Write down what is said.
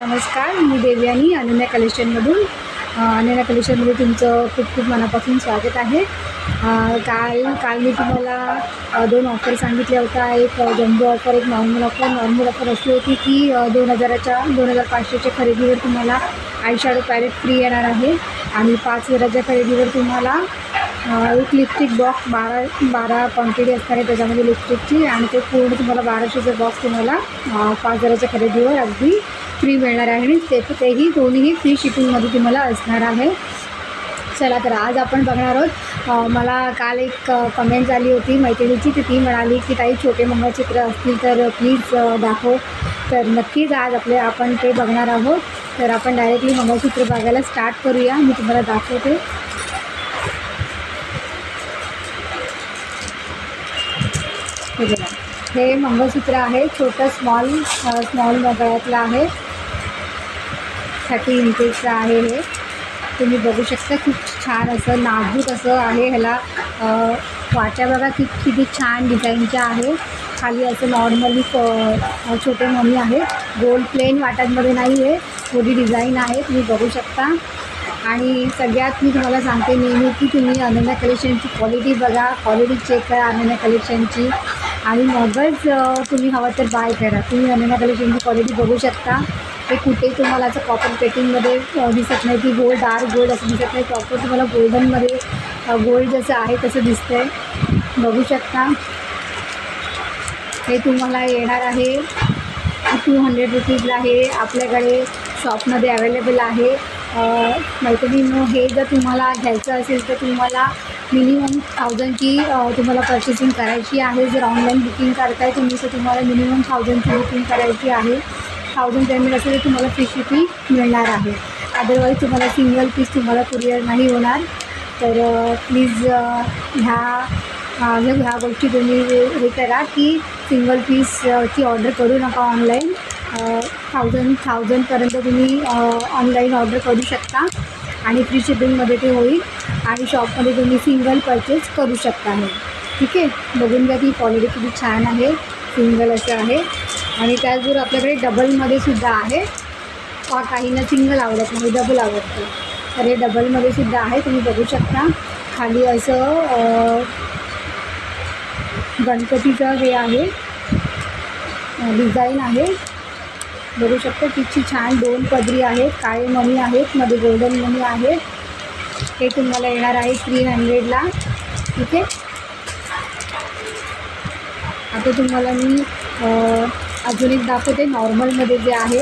नमस्कार, मी देवयानी अनन्या कलेक्शनमधून. अनन्या कलेक्शनमध्ये तुमचं खूप खूप मनापासून स्वागत आहे. काल मी तुम्हाला दोन ऑफर सांगितल्या होत्या. एक जम्बो ऑफर, एक नॉर्मल ऑफर. नॉर्मल ऑफर अशी होती की 2500च्या खरेदीवर तुम्हाला आय शॅडो पॅलेट फ्री येणार आहे आणि 5000च्या खरेदीवर तुम्हाला एक लिपस्टिक बॉक्स 12 क्वांटिटी असणार आहे त्याच्यामध्ये लिपस्टिकची, आणि ते पूर्ण तुम्हाला 1200चा बॉक्स तुम्हाला 5000च्या खरेदीवर अगदी फ्री मिळणार आहे आणि तेही दोन्हीही फ्री शिपिंगमध्ये तुम्हाला असणार आहे. चला तर आज आपण बघणार आहोत. मला काल एक कमेंट झाली होती मैत्रिणीची, ती म्हणाली की ताई छोटे मंगळसूत्र असतील तर प्लीज दाखव. तर नक्कीच आज आपण ते बघणार आहोत. तर आपण डायरेक्टली मंगळसूत्र बघायला स्टार्ट करूया. मी तुम्हाला दाखवते. हे मंगळसूत्र आहे, छोटं स्मॉल गळ्यातलं आहे. 30 इंचेसचं आहे. हे तुम्ही बघू शकता. खूप छान असं नाजूक असं आहे. ह्याला वाट्या बघा किती छान डिझाईनच्या आहे. खाली असं नॉर्मली छोटे मणी आहेत. गोल्ड प्लेन वाट्यांमध्ये नाही आहे, थोडी डिझाईन आहे, तुम्ही बघू शकता. आणि सगळ्यात मी तुम्हाला सांगते नेहमी की तुम्ही अनन्या कलेक्शनची क्वालिटी बघा, क्वालिटी चेक करा अनन्या कलेक्शनची, आणि मगच तुम्ही हवं तर बाय करा. तुम्ही अनन्या कलेक्शनची क्वालिटी बघू शकता. ते कुठेही तुम्हाला असं कॉपर पेटिंगमध्ये दिसत नाही की गोल्ड, डार्क गोल्ड असं दिसत नाही. प्रॉपर तुम्हाला गोल्डनमध्ये गोल्ड जसं आहे तसं दिसतं आहे, बघू शकता. हे तुम्हाला येणार आहे 200 रुपीजला. हे आपल्याकडे शॉपमध्ये अवेलेबल आहे. मैत्रिणींनो, हे जर तुम्हाला घ्यायचं असेल तर तुम्हाला मिनिमम 1000ची तुम्हाला पर्चेसिंग करायची आहे. जर ऑनलाईन बुकिंग करताय तुम्ही तर तुम्हाला मिनिमम 1000ची बुकिंग करायची आहे. 1000 पेमेंट असेल तर तुम्हाला फ्री शिपिंग मिळणार आहे. अदरवाईज तुम्हाला सिंगल पीस तुम्हाला कुरिअर नाही होणार. तर प्लीज ह्या गोष्टी तुम्ही हे करा की सिंगल पीसची ऑर्डर करू नका ऑनलाईन. 1000पर्यंत तुम्ही ऑनलाईन ऑर्डर करू शकता आणि फ्री शिपिंगमध्ये ते होईल, आणि शॉपमध्ये तुम्ही सिंगल परचेस करू शकता. हे ठीक आहे. बघून घ्या ती क्वालिटी किती छान आहे. सिंगल असं आहे. आणि त्याचबरोबर आपल्याकडे डबलमध्ये सुद्धा आहे. काहींना सिंगल आवडत नाही, डबल आवडतं, तर हे डबलमध्ये सुद्धा आहे. तुम्ही बघू शकता. खाली असं गणपतीचं हे आहे, डिझाईन आहे, बघू शकता. किती छान 2 पदरी आहेत. काळे मणी आहेत, मध्ये गोल्डन मणी आहेत. हे तुम्हाला येणार आहे 300ला. ठीक आहे. आता तुम्हाला मी अजून एक दाखवते नॉर्मलमध्ये जे आहे.